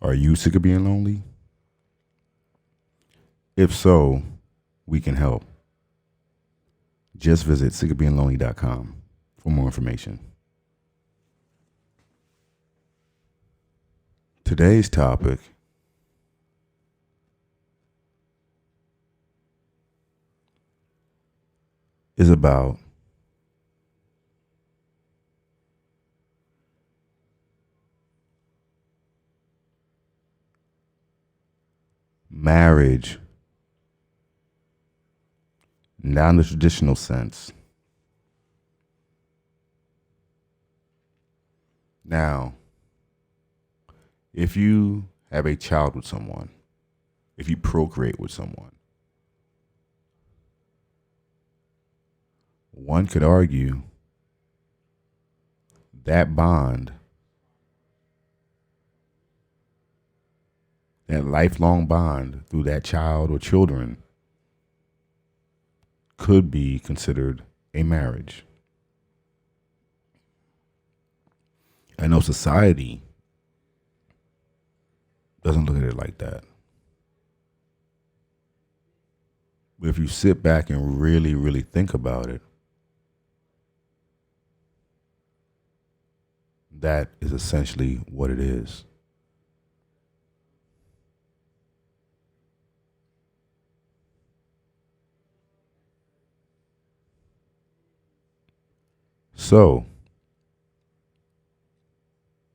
Are you sick of being lonely? If so, we can help. Just visit sickofbeinglonely.com for more information. Today's topic is about marriage, not in the traditional sense. Now, if you have a child with someone, if you procreate with someone, one could argue that bond, that lifelong bond through that child or children, could be considered a marriage. I know society doesn't look at it like that. But if you sit back and really, really think about it, that is essentially what it is. So,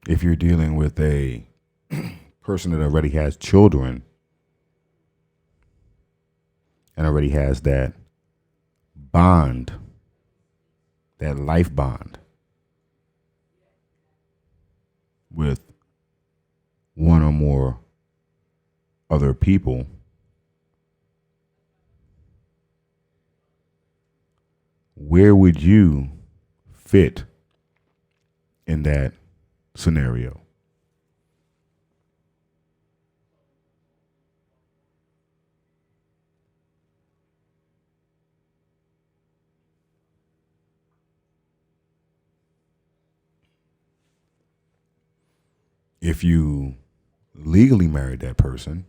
if you're dealing with a person that already has children and already has that bond, that life bond with one or more other people, where would you fit in that scenario? If you legally married that person,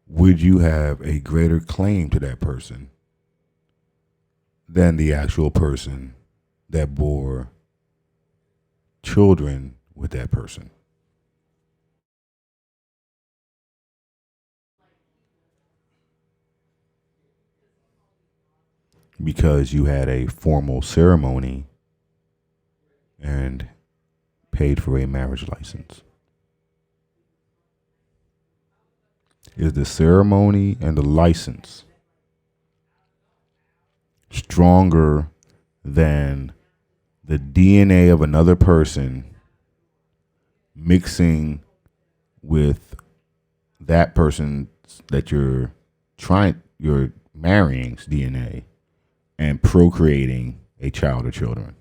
would you have a greater claim to that person than the actual person that bore children with that person? Because you had a formal ceremony and paid for a marriage license. Is the ceremony and the license stronger than the DNA of another person mixing with that person that you're marrying's DNA and procreating a child or children?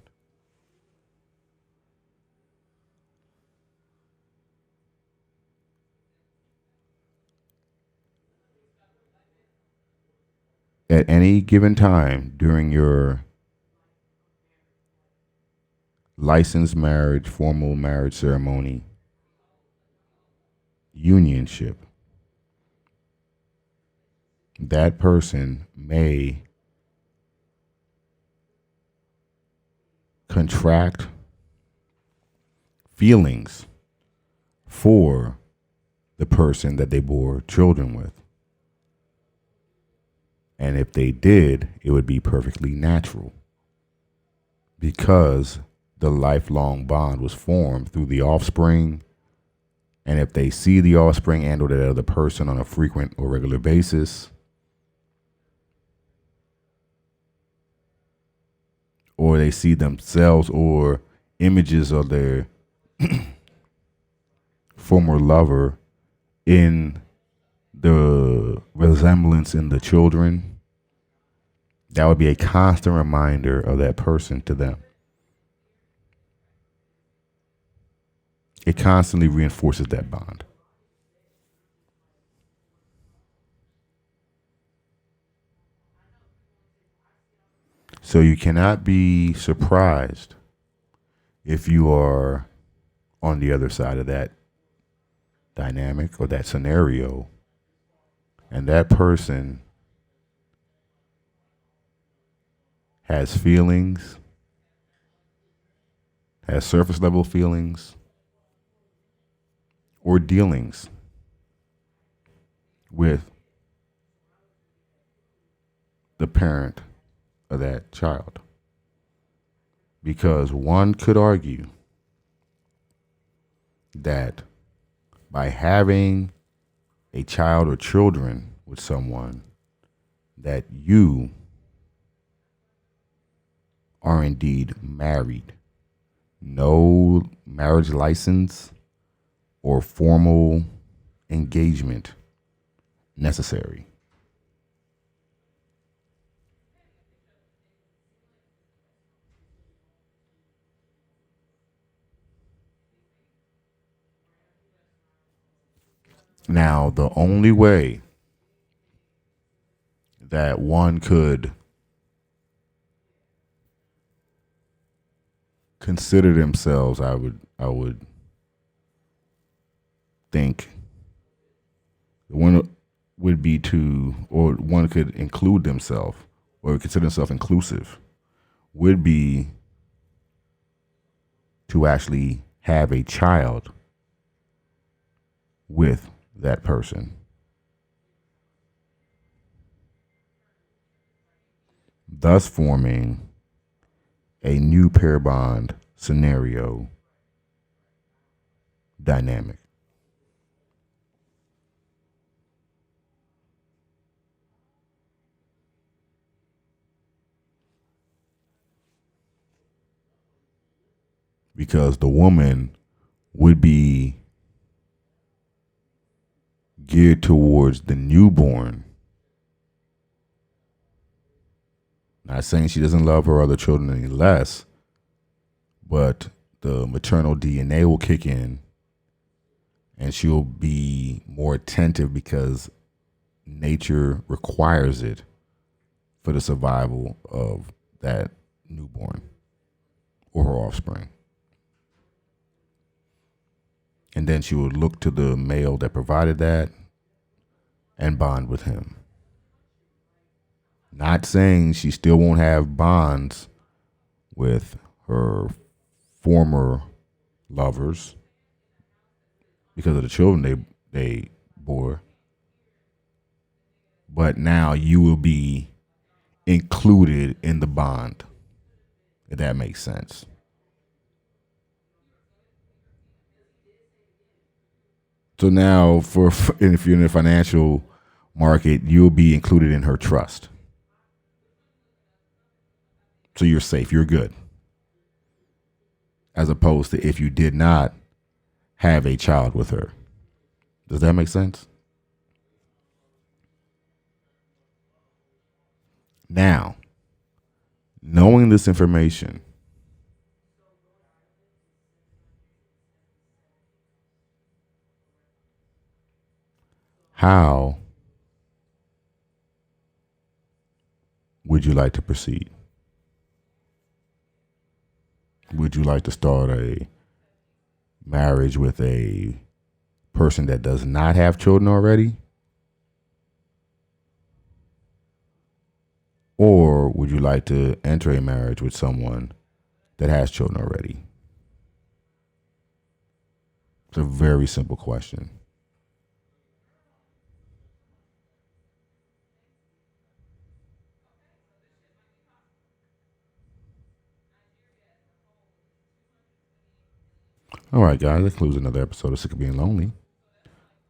At any given time during your licensed marriage, formal marriage ceremony, unionship, that person may contract feelings for the person that they bore children with. And if they did, it would be perfectly natural because the lifelong bond was formed through the offspring. And if they see the offspring and or that other person on a frequent or regular basis, or they see themselves or images of their former lover in the resemblance in the children, that would be a constant reminder of that person to them. It constantly reinforces that bond. So you cannot be surprised if you are on the other side of that dynamic or that scenario, and that person has feelings, has surface level feelings or dealings with the parent of that child. Because one could argue that by having a child or children with someone, that you are indeed married. No marriage license or formal engagement necessary. Now, the only way that one could consider themselves, I would think one would be to, or one could include themselves or consider themselves inclusive, would be to actually have a child with that person, thus forming a new pair bond scenario dynamic. Because the woman would be geared towards the newborn. Not saying she doesn't love her other children any less, but the maternal DNA will kick in and she'll be more attentive because nature requires it for the survival of that newborn or her offspring. And then she would look to the male that provided that and bond with him. Not saying she still won't have bonds with her former lovers because of the children they bore, but now you will be included in the bond, if that makes sense. So now, if you're in the financial market, you'll be included in her trust. So you're safe, you're good. As opposed to if you did not have a child with her. Does that make sense? Now, knowing this information, how would you like to proceed? Would you like to start a marriage with a person that does not have children already? Or would you like to enter a marriage with someone that has children already? It's a very simple question. All right, guys, that concludes another episode of Sick of Being Lonely.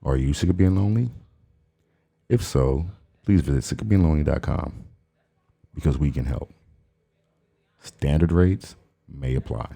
Are you sick of being lonely? If so, please visit sickofbeinglonely.com because we can help. Standard rates may apply.